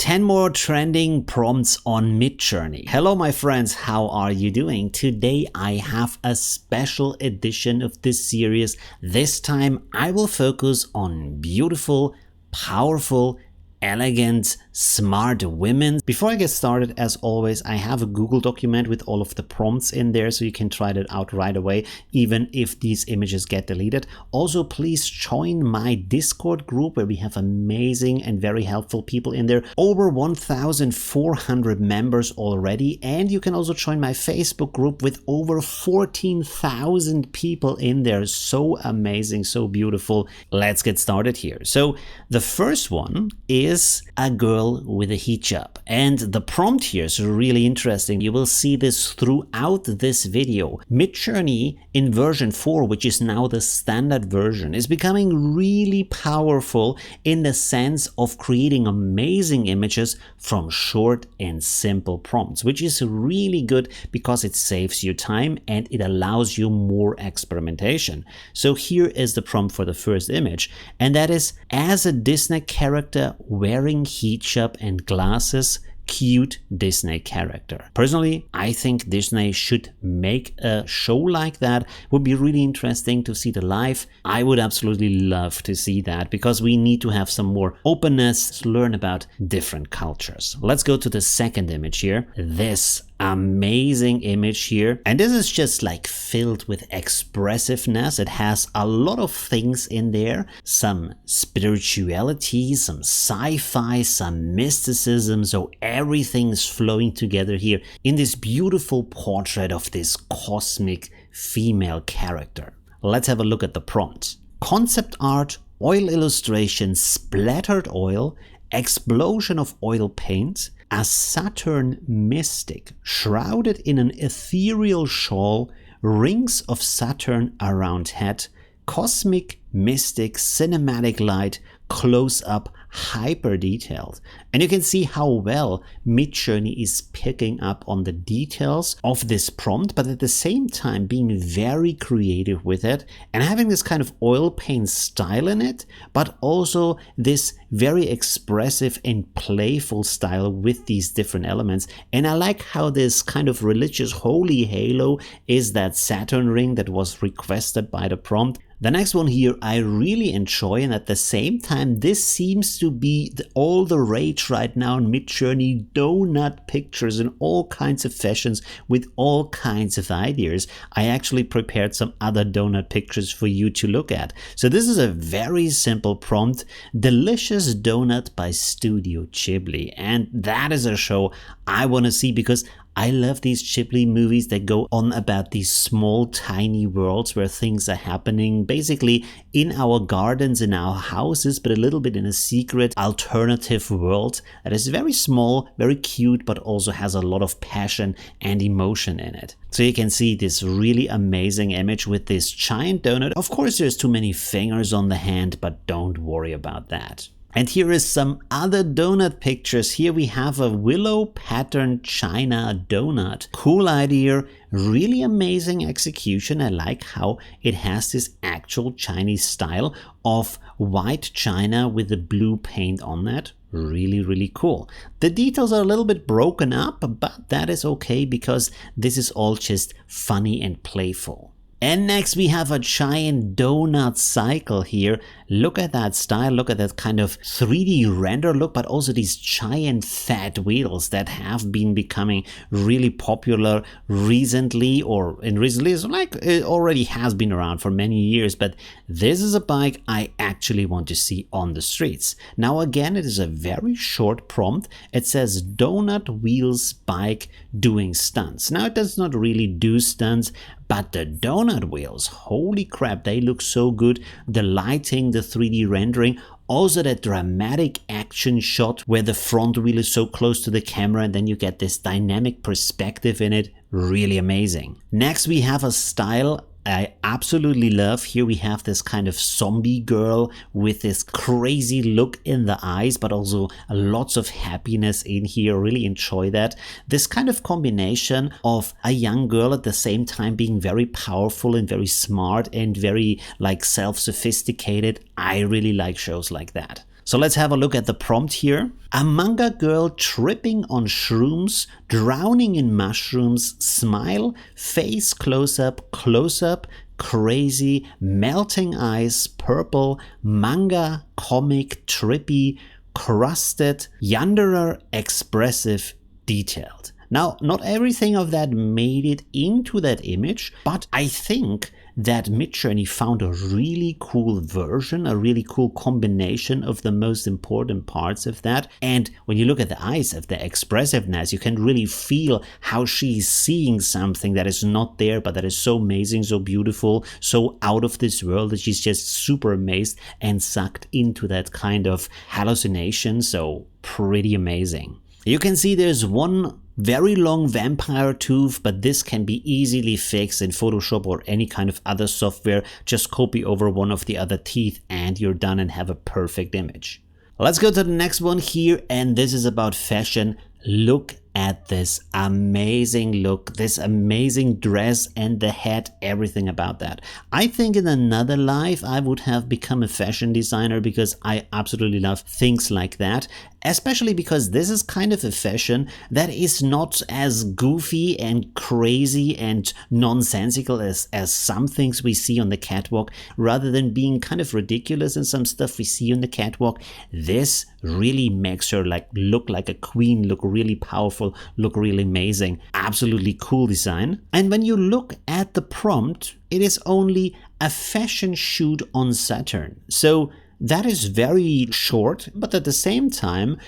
10 more trending prompts on Midjourney. Hello my friends, how are you doing? Today I have a special edition of this series. This time I will focus on beautiful, powerful, elegant, smart women. Before I get started, as always, I have a Google document with all of the prompts in there, so you can try that out right away, even if these images get deleted. Also, please join my Discord group where we have amazing and very helpful people in there. Over 1,400 members already. And you can also join my Facebook group with over 14,000 people in there. So amazing, so beautiful. Let's get started here. So the first one is a girl with a hijab, and the prompt here is really interesting. You will see this throughout this video. Midjourney in version 4, which is now the standard version, is becoming really powerful in the sense of creating amazing images from short and simple prompts, which is really good because it saves you time and it allows you more experimentation. So here is the prompt for the first image, and that is: as a Disney character wearing hijab and glasses, cute Disney character. Personally, I think Disney should make a show like that. Would be really interesting to see the live. I would absolutely love to see that because we need to have some more openness to learn about different cultures. Let's go to the second image here. This amazing image here, and this is just like filled with expressiveness. It has a lot of things in there, some spirituality, some sci-fi, some mysticism, so everything is flowing together here in this beautiful portrait of this cosmic female character. Let's have a look at the prompt. Concept art, oil illustration, splattered oil, explosion of oil paint, a Saturn mystic shrouded in an ethereal shawl, rings of Saturn around head, cosmic mystic cinematic light, close up, hyper detailed. And you can see how well Midjourney is picking up on the details of this prompt, but at the same time being very creative with it and having this kind of oil paint style in it, but also this very expressive and playful style with these different elements. And I like how this kind of religious holy halo is that Saturn ring that was requested by the prompt. The next one here I really enjoy, and at the same time this seems to be all the rage right now in Midjourney, donut pictures in all kinds of fashions with all kinds of ideas. I actually prepared some other donut pictures for you to look at. So this is a very simple prompt, Delicious Donut by Studio Ghibli, and that is a show I want to see because I love these Ghibli movies that go on about these small, tiny worlds where things are happening basically in our gardens, in our houses, but a little bit in a secret, alternative world that is very small, very cute, but also has a lot of passion and emotion in it. So you can see this really amazing image with this giant donut. Of course, there's too many fingers on the hand, but don't worry about that. And here is some other donut pictures. Here we have a willow pattern China donut. Cool idea, really amazing execution. I like how it has this actual Chinese style of white China with the blue paint on that. Really, really cool. The details are a little bit broken up, but that is okay because this is all just funny and playful. And next we have a giant donut cycle here. Look at that style, look at that kind of 3D render look, but also these giant fat wheels that have been becoming really popular recently, or in recently, it's like it already has been around for many years, but this is a bike I actually want to see on the streets. Now again, it is a very short prompt. It says donut wheels bike doing stunts. Now it does not really do stunts, but the donut wheels, holy crap, they look so good. The lighting, the 3D rendering, also that dramatic action shot where the front wheel is so close to the camera and then you get this dynamic perspective in it, really amazing. Next we have a style I absolutely love. Here we have this kind of zombie girl with this crazy look in the eyes, but also lots of happiness in here. Really enjoy that. This kind of combination of a young girl at the same time being very powerful and very smart and very like self-sophisticated. I really like shows like that. So let's have a look at the prompt here. A manga girl tripping on shrooms, drowning in mushrooms, smile, face close-up, crazy, melting eyes, purple, manga, comic, trippy, crusted, yanderer, expressive, detailed. Now, not everything of that made it into that image, but I think that Midjourney found a really cool version, a really cool combination of the most important parts of that. And when you look at the eyes of the expressiveness, you can really feel how she's seeing something that is not there, but that is so amazing, so beautiful, so out of this world that she's just super amazed and sucked into that kind of hallucination. So pretty amazing. You can see there's one very long vampire tooth, but this can be easily fixed in Photoshop or any kind of other software. Just copy over one of the other teeth and you're done and have a perfect image. Let's go to the next one here, and this is about fashion. Look at this amazing look, this amazing dress and the hat, everything about that. I think in another life I would have become a fashion designer because I absolutely love things like that. Especially because this is kind of a fashion that is not as goofy and crazy and nonsensical as some things we see on the catwalk. Rather than being kind of ridiculous in some stuff we see on the catwalk, this really makes her look like a queen, look really powerful, look really amazing. Absolutely cool design. And when you look at the prompt, it is only a fashion shoot on Saturn. So that is very short, but at the same time,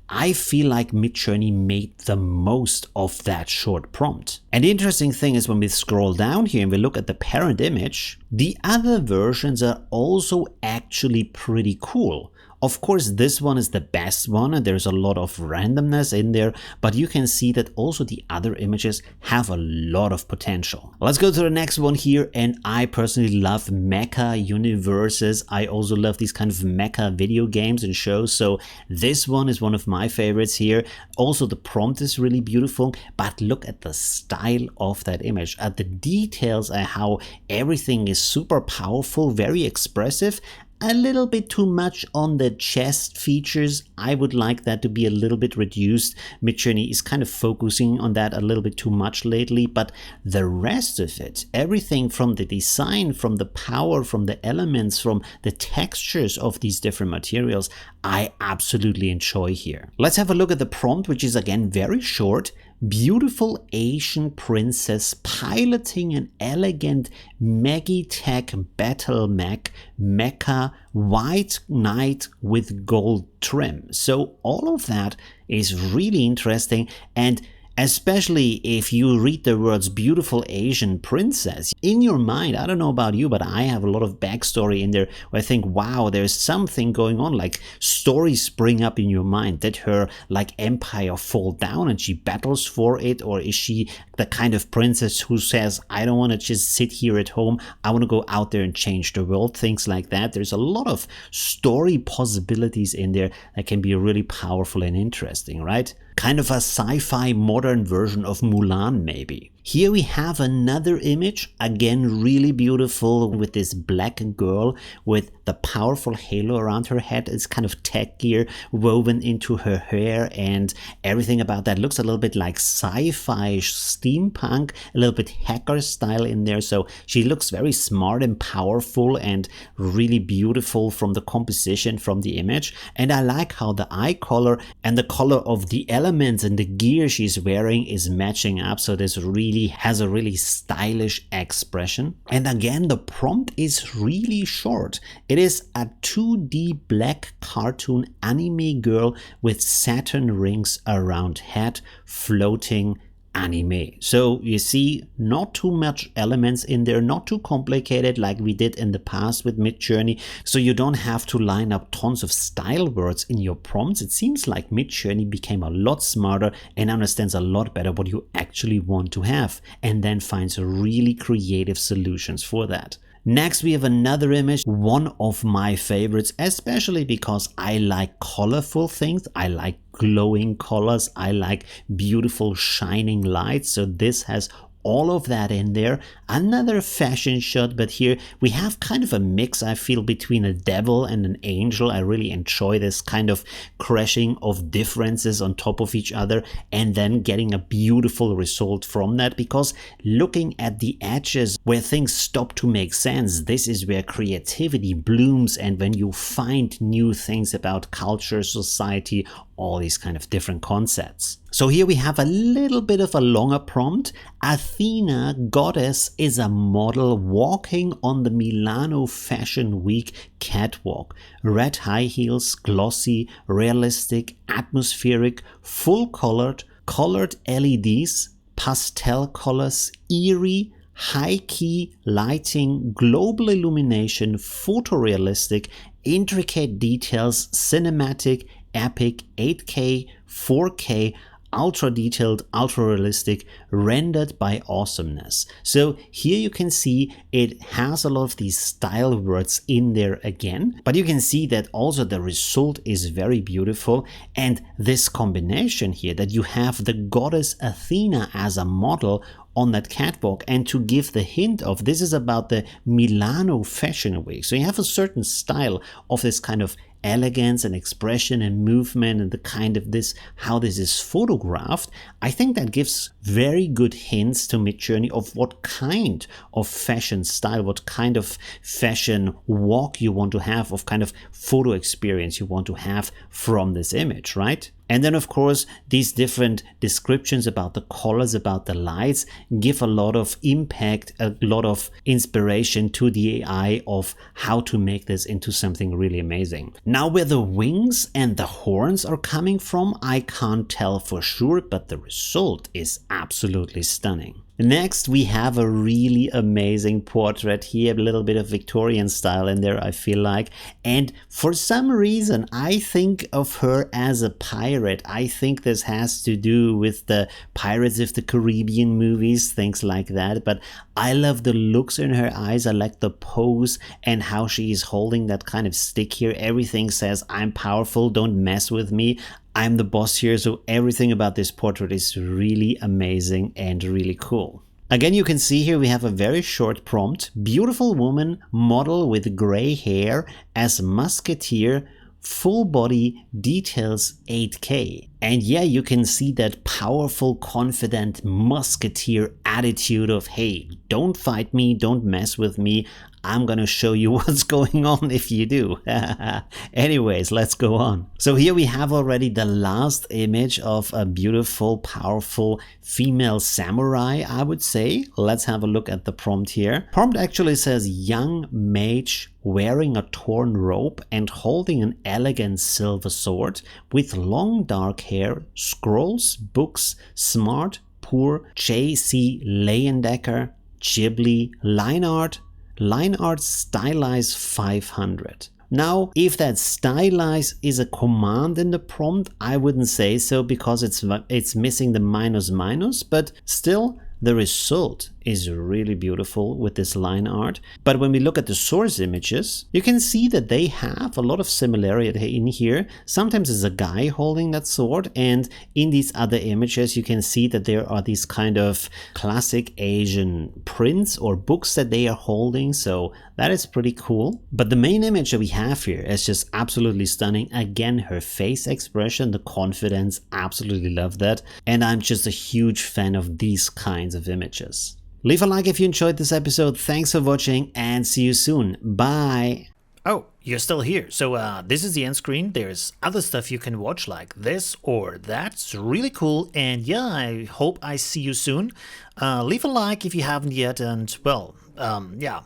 I feel like Midjourney made the most of that short prompt. And the interesting thing is when we scroll down here and we look at the parent image, the other versions are also actually pretty cool. Of course, this one is the best one and there's a lot of randomness in there, but you can see that also the other images have a lot of potential. Let's go to the next one here, and I personally love mecha universes. I also love these kind of mecha video games and shows, so this one is one of my favorites here. Also, the prompt is really beautiful, but look at the style of that image, at the details, and how everything is super powerful, very expressive. A little bit too much on the chest features. I would like that to be a little bit reduced. Midjourney is kind of focusing on that a little bit too much lately, but the rest of it, everything from the design, from the power, from the elements, from the textures of these different materials, I absolutely enjoy here. Let's have a look at the prompt, which is again very short. Beautiful Asian princess piloting an elegant Magitech battle mech Mecha white knight with gold trim. So all of that is really interesting, and especially if you read the words beautiful Asian princess, in your mind, I don't know about you, but I have a lot of backstory in there where I think, wow, there's something going on, like stories spring up in your mind. Did her empire fall down and she battles for it? Or is she the kind of princess who says, I don't want to just sit here at home, I want to go out there and change the world, things like that. There's a lot of story possibilities in there that can be really powerful and interesting, right? Kind of a sci-fi modern version of Mulan, maybe. Here we have another image, again really beautiful, with this black girl with the powerful halo around her head. It's kind of tech gear woven into her hair, and everything about that looks a little bit like sci-fi steampunk, a little bit hacker style in there. So she looks very smart and powerful and really beautiful from the composition, from the image. And I like how the eye color and the color of the elements and the gear she's wearing is matching up. So this really has a really stylish expression. And again, the prompt is really short. It is a 2D black cartoon anime girl with Saturn rings around head, floating anime. So you see, not too much elements in there, not too complicated like we did in the past with Midjourney. So you don't have to line up tons of style words in your prompts. It seems like Midjourney became a lot smarter and understands a lot better what you actually want to have, and then finds really creative solutions for that. Next, we have another image, one of my favorites, especially because I like colorful things. I like glowing colors. I like beautiful shining lights. So this has all of that in there. Another fashion shot, but here we have kind of a mix, I feel, between a devil and an angel. I really enjoy this kind of crashing of differences on top of each other and then getting a beautiful result from that, because looking at the edges where things stop to make sense, this is where creativity blooms, and when you find new things about culture, society, all these kind of different concepts. So here we have a little bit of a longer prompt. Athena, goddess, is a model walking on the Milano Fashion Week catwalk. Red high heels, glossy, realistic, atmospheric, full colored LEDs, pastel colors, eerie, high-key lighting, global illumination, photorealistic, intricate details, cinematic, epic, 8K, 4K, ultra detailed, ultra realistic, rendered by awesomeness. So here you can see it has a lot of these style words in there again, but you can see that also the result is very beautiful. And this combination here, that you have the goddess Athena as a model on that catwalk, and to give the hint of this is about the Milano Fashion Week. So you have a certain style of this kind of elegance and expression and movement, and the kind of this, how this is photographed. I think that gives very good hints to Midjourney of what kind of fashion style, what kind of fashion walk you want to have, of kind of photo experience you want to have from this image, right? And then, of course, these different descriptions about the colors, about the lights, give a lot of impact, a lot of inspiration to the AI of how to make this into something really amazing. Now, where the wings and the horns are coming from, I can't tell for sure, but the result is absolutely stunning. Next, we have a really amazing portrait here, a little bit of Victorian style in there, I feel like. And for some reason, I think of her as a pirate. I think this has to do with the Pirates of the Caribbean movies, things like that. But I love the looks in her eyes. I like the pose and how she is holding that kind of stick here. Everything says, I'm powerful, don't mess with me. I'm the boss here, so everything about this portrait is really amazing and really cool. Again, you can see here we have a very short prompt. Beautiful woman, model with gray hair as musketeer, full body, details 8K. And yeah, you can see that powerful, confident musketeer attitude of, hey, don't fight me, don't mess with me. I'm gonna show you what's going on if you do. Anyways, let's go on. So here we have already the last image of a beautiful, powerful female samurai, I would say. Let's have a look at the prompt here. Prompt actually says young mage wearing a torn robe and holding an elegant silver sword with long dark hair, scrolls, books, smart, poor, J.C. Leyendecker, Ghibli, line art stylized 500. Now, if that stylize is a command in the prompt, I wouldn't say so, because it's missing the minus, but still the result is really beautiful with this line art. But when we look at the source images, you can see that they have a lot of similarity in here. Sometimes it's a guy holding that sword, and in these other images you can see that there are these kind of classic Asian prints or books that they are holding, so that is pretty cool. But the main image that we have here is just absolutely stunning. Again, her face expression, the confidence, absolutely love that, and I'm just a huge fan of these kinds of images. Leave a like if you enjoyed this episode. Thanks for watching and see you soon. Bye. Oh, you're still here. So this is the end screen. There's other stuff you can watch like this or that. It's really cool. And yeah, I hope I see you soon. Leave a like if you haven't yet. And well, yeah.